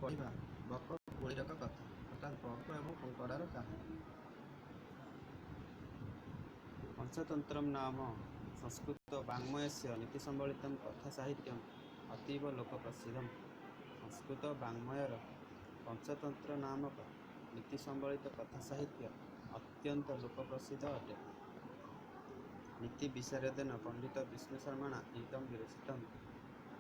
ପଢ଼ିବା ବକ କୋଳିରକ କଥା ଅର୍ଥାତ୍ ବକ ଏବଂ କଙ୍କଡ଼ାର କାହାଣୀ। ପଞ୍ଚତନ୍ତ୍ରମ୍ ନାମ ସଂସ୍କୃତ ବାङ्ମୟस्य ନୀତିସମ୍ବଳିतं କଥାସାହିତ୍ୟम् ଅତୀବ ଲୋକପ୍ରସିଦ୍ଧମ୍। ସଂସ୍କୃତ ବାङ्ମୟର ପଞ୍ଚତନ୍ତ୍ର ନାମକ ନୀତି ସମ୍ବଳିତ କଥା ସାହିତ୍ୟ ଅତ୍ୟନ୍ତ ଲୋକପ୍ରସିଦ୍ଧ ଅଟେ। ନୀତି ବିଶାରଦେନ ପଣ୍ଡିତ ବିଷ୍ଣୁ ଶର୍ମଣା ଇଦମ୍ ବିରଚିତମ୍।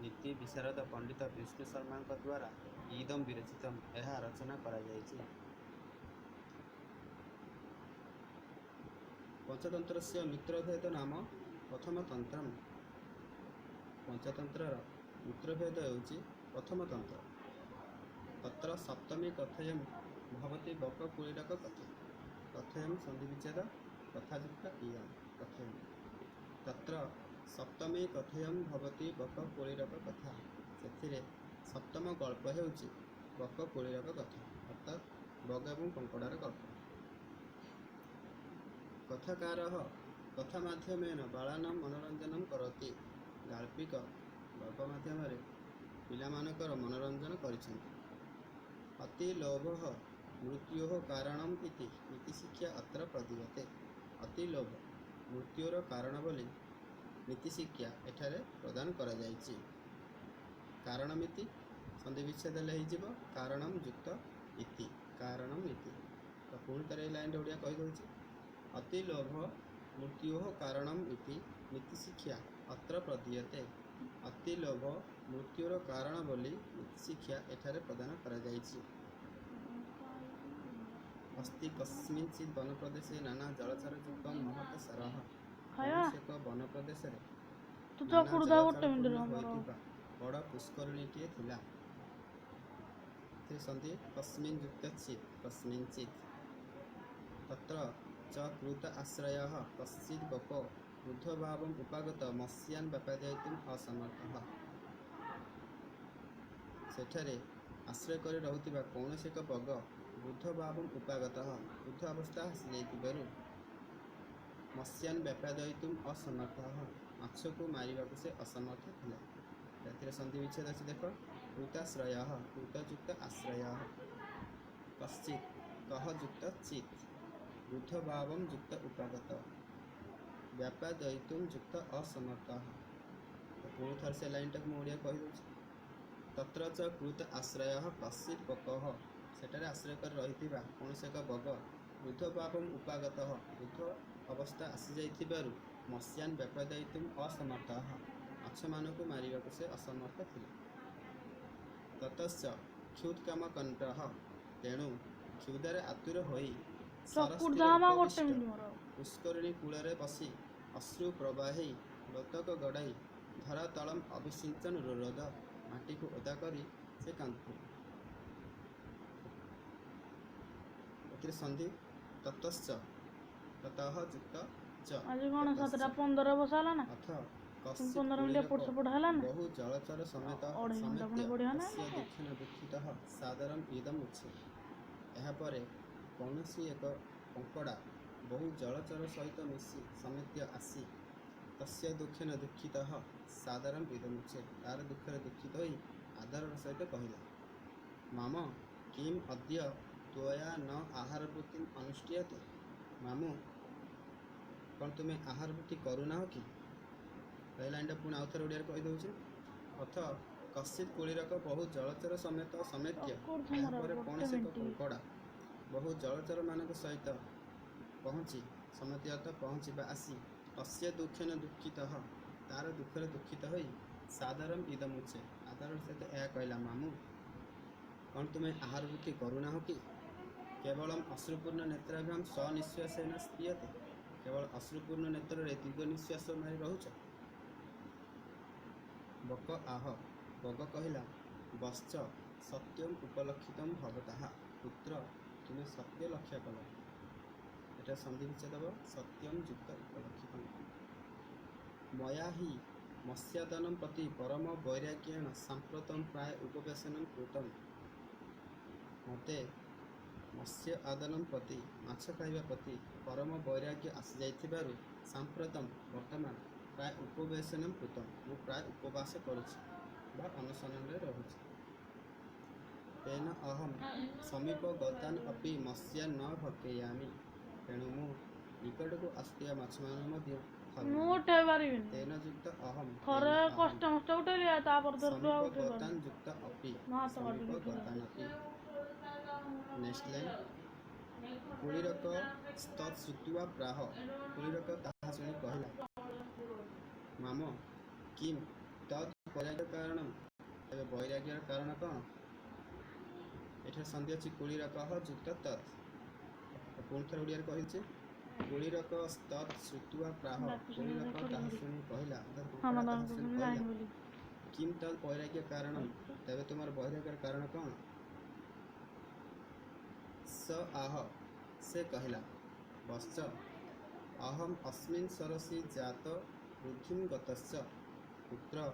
ନୀତି ବିଶାରଦ ପଣ୍ଡିତ ବିଷ୍ଣୁ ଶର୍ମାଙ୍କ ଦ୍ୱାରା ଇଦମ୍ ବିରଚିତମ୍ ଏହା ରଚନା କରାଯାଇଛି। ପଞ୍ଚତନ୍ତ୍ରସ୍ୟ ମିତ୍ରଭେଦ ନାମ ପ୍ରଥମତନ୍ତ୍ରମ୍। ପଞ୍ଚତନ୍ତ୍ରର ମିତ୍ରଭେଦ ହେଉଛି ପ୍ରଥମ ତନ୍ତ୍ର। ତତ୍ର ସପ୍ତମୀ କଥୟମ୍ ଭବତି ବକ କୋଳିରକ କଥା। କଥୟମ୍ ସନ୍ଧିବିଚ୍ଛେଦ କଥାଯୁକ୍ତ ଇୟମ୍ କଥୟମ୍। ତତ୍ର ସପ୍ତମୀ କଥୟମ୍ ଭବତି ବକ କୋଳିରକ କଥା। ସେଥିରେ ସପ୍ତମ ଗଳ୍ପ ହେଉଛି ବକ କୋଳିରକ କଥା ଅର୍ଥାତ୍ ବଗ ଏବଂ କଙ୍କଡ଼ାର ଗଳ୍ପ। କଥାକାରଃ କଥା ମାଧ୍ୟମେନ ବାଳାନାଂ ମନୋରଞ୍ଜନଂ କରତି। ଗାଳ୍ପିକ ଗଳ୍ପ ମାଧ୍ୟମରେ ପିଲାମାନଙ୍କର ମନୋରଞ୍ଜନ କରିଛନ୍ତି। ଅତି ଲୋଭଃ ମୃତ୍ୟୋଃ କାରଣମ୍ ଇତି ନୀତିଶିକ୍ଷା ଅତ୍ର ପ୍ରଦୀୟତେ। ଅତି ଲୋଭ ମୃତ୍ୟୁର କାରଣ ବୋଲି ନୀତିଶିକ୍ଷା ଏଠାରେ ପ୍ରଦାନ କରାଯାଇଛି। କାରଣମିତି ସନ୍ଧିବିଚ୍ଛେଦ ହେଲେ ହେଇଯିବ କାରଣମ୍ ଯୁକ୍ତ ଇତି କାରଣମ୍ ଇତି। ତ ପୁଣି ଥରେ ଏଇ ଲାଇନ୍ରେ ଓଡ଼ିଆ କହିଦେଉଛି। ଅତି ଲୋଭ ମୃତ୍ୟୋଃ କାରଣମ୍ ଇତି ନୀତିଶିକ୍ଷା ଅତ୍ର ପ୍ରଦୀୟତେ। ଅତି ଲୋଭ ମୃତ୍ୟୁର କାରଣ ବୋଲି ନୀତିଶିକ୍ଷା ଏଠାରେ ପ୍ରଦାନ କରାଯାଇଛି। ଅସ୍ତି କସ୍ମିଂଚିତ୍ ବନପ୍ରଦେଶେ ନାନା ଜଳଚରଯୁକ୍ତଂ ମହତ୍ ସରଃ। କୌଣସି ଏକ ବନପ୍ରଦେଶରେ ନାନା ଜଳଚରପୂର୍ଣ୍ଣ ହୋଇଥିବା ବଡ଼ ପୁଷ୍କରିଣୀଟିଏ ଥିଲା। ସନ୍ଧି କସ୍ମିନ୍ ଯୁକ୍ତ ଚିତ୍ କସ୍ମିଂଚିତ୍। ତତ୍ର ଚ କୃତ ଆଶ୍ରୟଃ କଶ୍ଚିଦ୍ ବକୋ ଊର୍ଧ୍ୱଭାବମ୍ ଉପାଗତ ମତ୍ସ୍ୟାନ୍ ବ୍ୟାପାଦୟିତୁମ୍ ଅସମର୍ଥଃ। ସେଠାରେ ଆଶ୍ରୟ କରି ରହୁଥିବା କୌଣସି ଏକ ବଗ ଊର୍ଧ୍ୱଭାବମ୍ ଉପାଗତଃ ଊର୍ଧ୍ୱ ଅବସ୍ଥା ଆସିଯାଇଥିବାରୁ ମତ୍ସ୍ୟାନ୍ ବ୍ୟାପାଦୟିତୁମ୍ ଅସମର୍ଥଃ ମାଛକୁ ମାରିବାକୁ ସେ ଅସମର୍ଥ ଥିଲା। ଏଥିରେ ସନ୍ଧି ବିଚ୍ଛେଦ ଅଛି ଦେଖ। କୃତାଶ୍ରୟଃ କୃତ ଯୁକ୍ତ ଆଶ୍ରୟଃ କଶ୍ଚିତ୍ କହ ଯୁକ୍ତ ଚିତ୍ ଊର୍ଧ୍ୱଭାବମ୍ ଯୁକ୍ତ ଉପାଗତ ବ୍ୟାପାଦୟିତୁମ୍ ଯୁକ୍ତ ଅସମର୍ଥଃ। ପୁଣି ଥରେ ସେ ଲାଇନ୍ଟାକୁ ମୁଁ ଓଡ଼ିଆ କହିଦେଉଛି। ତତ୍ର ଚ କୃତ ଆଶ୍ରୟଃ କଶ୍ଚିଦ୍ ବକଃ ସେଠାରେ ଆଶ୍ରୟ କରି ରହିଥିବା କୌଣସି ଏକ ବଗ ଊର୍ଧ୍ୱଭାବମ୍ ଉପାଗତଃ ଊର୍ଧ୍ୱ ଅବସ୍ଥା ଆସିଯାଇଥିବାରୁ ମତ୍ସ୍ୟାନ୍ ବ୍ୟାପାଦୟିତୁମ୍ ଅସମର୍ଥଃ ମାଛମାନଙ୍କୁ ମାରିବାକୁ ସେ ଅସମର୍ଥ ଥିଲା। ତତଶ୍ଚ କ୍ଷୁତ୍କାମକଣ୍ଟଃ ତେଣୁ କ୍ଷୁଧାରେ ଆତୁର ହୋଇ ସରସ୍ଥିରେ ଉପବିଷ୍ଟ ପୁଷ୍କରିଣୀ କୂଳରେ ବସି ଅଶ୍ରୁ ପ୍ରବାହୀ ଲୋତକ ଗଡ଼ାଇ ଧରାତଳମ୍ ଅଭିଷିଞ୍ଚନ୍ ରୁରୋଧ ମାଟିକୁ ଓଦା କରି ସେ କାନ୍ଦୁଥିଲା। ଏଥିରେ ସନ୍ଧି ତତଶ୍ଚ ତତଃ ଯୁକ୍ତ ଚ ଅଥ କଶ୍ଚିତ୍ କୋଳିରକ ବହୁ ଜଳଚର ସମେତ ସମେତ୍ୟ ତସ୍ୟ ଦୁଃଖେନ ଦୁଃଖିତଃ ସାଦରମ୍ ଇଦମ୍ ଉଚ୍ୟତେ। ଏହାପରେ କୌଣସି ଏକ କଙ୍କଡ଼ା ବହୁ ଜଳଚର ସହିତ ମିଶି ସମେତ୍ୟ ଆସି ତସ୍ୟ ଦୁଃଖେନ ଦୁଃଖିତଃ ସାଦରମ୍ ଇଦମ୍ ଉଚ୍ୟତେ ତାର ଦୁଃଖରେ ଦୁଃଖିତ ହୋଇ ଆଦରର ସହିତ କହିଲା ମାମ କିମ୍ ଅଦ୍ୟ ତ୍ୱୟା ନ ଆହାରବୃତ୍ତିମ୍ ଅନୁଷ୍ଠିୟତେ। ମାମୁଁ କ'ଣ ତୁମେ ଆହାର ବୃତ୍ତି କରୁନାହଁ କି? ଏ ଲାଇନ୍ଟା ପୁଣି ଆଉଥରେ ଓଡ଼ିଆରେ କହିଦେଉଛି। ଅଥ କଶ୍ଚିତ୍ କୋଳିରକ ବହୁ ଜଳଚର ସମେତ ସମେତ୍ୟ ଏହାପରେ କୌଣସି ଏକ କଙ୍କଡ଼ା ବହୁ ଜଳଚରମାନଙ୍କ ସହିତ ପହଞ୍ଚି ସମେତ୍ୟ ଅର୍ଥ ପହଞ୍ଚି ବା ଆସି ତସ୍ୟ ଦୁଃଖେନ ଦୁଃଖିତଃ ତାର ଦୁଃଖରେ ଦୁଃଖିତ ହୋଇ ସାଦରମ୍ ଇଦମ୍ ଉଚ୍ୟତେ ଆଦରର ସହିତ ଏହା କହିଲା ମାମୁଁ କ'ଣ ତୁମେ ଆହାର ବୃତ୍ତି କରୁନାହଁ କି? କେବଳମ୍ ଅଶ୍ରୁପୂର୍ଣ୍ଣ ନେତ୍ରାଭ୍ୟାମ୍ ସ୍ୱନିଃଶ୍ୱାସେନ ସ୍ପୀୟତେ କେବଳ ଅଶ୍ରୁପୂର୍ଣ୍ଣ ନେତ୍ରରେ ଦୀର୍ଘ ନିଃଶ୍ୱାସ ମାରି ରହୁଛ। ବକ ଆହ ବଗ କହିଲା ବଶ୍ଚ ସତ୍ୟମ୍ ଉପଲକ୍ଷିତମ୍ ଭବତଃ ପୁତ୍ର ତୁମେ ସତ୍ୟ ଲକ୍ଷ୍ୟ କଲ। ଏଟା ସନ୍ଧି ବିଚ୍ଛେଦ ହେବ ସତ୍ୟମ୍ ଯୁକ୍ତ ଉପଲକ୍ଷିତମ୍। ମୟା ହି ମତ୍ସ୍ୟାଦନମ୍ ପ୍ରତି ପରମ ବୈରାଗ୍ୟେଣ ସାମ୍ପ୍ରତମ୍ ପ୍ରାୟ ଉପବେଶନମ୍ କୃତମ୍। ମୋତେ ମତ୍ସ୍ୟ ଆଦନମ୍ ପ୍ରତି ମାଛ ଖାଇବା ପ୍ରତି ପରମ ବୈରାଗ୍ୟ ଆସିଯାଇଥିବାରୁ ସାମ୍ପ୍ରତମ୍ ବର୍ତ୍ତମାନ ପ୍ରାୟ ଉପବେଶନମ୍ କୃତମ୍ ମୁଁ ପ୍ରାୟ ଉପବାସ କରୁଛି ବା ଅନଶନରେ ରହୁଛି। तेन अहम समीप गतान अपि मत्स्यान न भक्षयामि। तेणु मु निकट को आसुथिबा माछ मान मध्य ମୁଁ ଉଠେଇ ପାରିବିନି। तेन युक्त अहम ଥରେ କଷ୍ଟ ମଷ୍ଟ उठेली तापर धरलु ଆଉ समीप उठेଇ गतान ପାରିବିନି। युक्त अपि ମୋ ହାତ समीप କାଟିକି गतान अपि। नेक्स्ट लाइन कुलीरक तत् श्रुत्वा प्राह कुलीरक ताहा शुणी कहला माम किम तत् वैराग्य कारणम तेरे वैराग्यर कारण कौन। एठार संधि अछि कुलीरक युक्त तत्। पुणी थर ओडिया कहिचे कुलीरक तत् श्रुत्वा प्राह कुलीरक ताहा शुणी कहला अर्थात कंकड़ा ताहा शुणी कहला किम तत् वैराग्य कारणम तेरे तुम्हार वैराग्यर कारण कौन। स आह से कहला वश्च अहम अस्मिन् सरसि जात वृद्धिं गतस्य पुत्र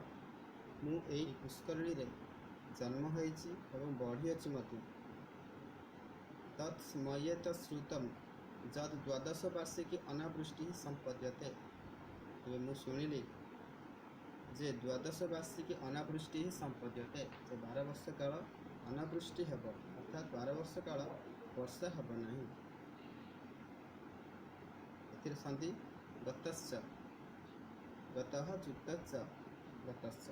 मु एई पुष्करिणी रे जन्म होइछि एवं बढ़िअछि मध्य। तत् मयेत श्रुतम जद द्वादश वार्षिकी अनावृष्टि संपद्यते। तेबे मु शुणिली जे द्वादश वार्षिकी अनावृष्टि संपद्यते जे 12 वर्ष काल अनावृष्टि हेब अर्थात 12 वर्ष काल वर्षा हेब नहीं। एथिर संधि गतश्च गतः युक्तश्च गतश्च।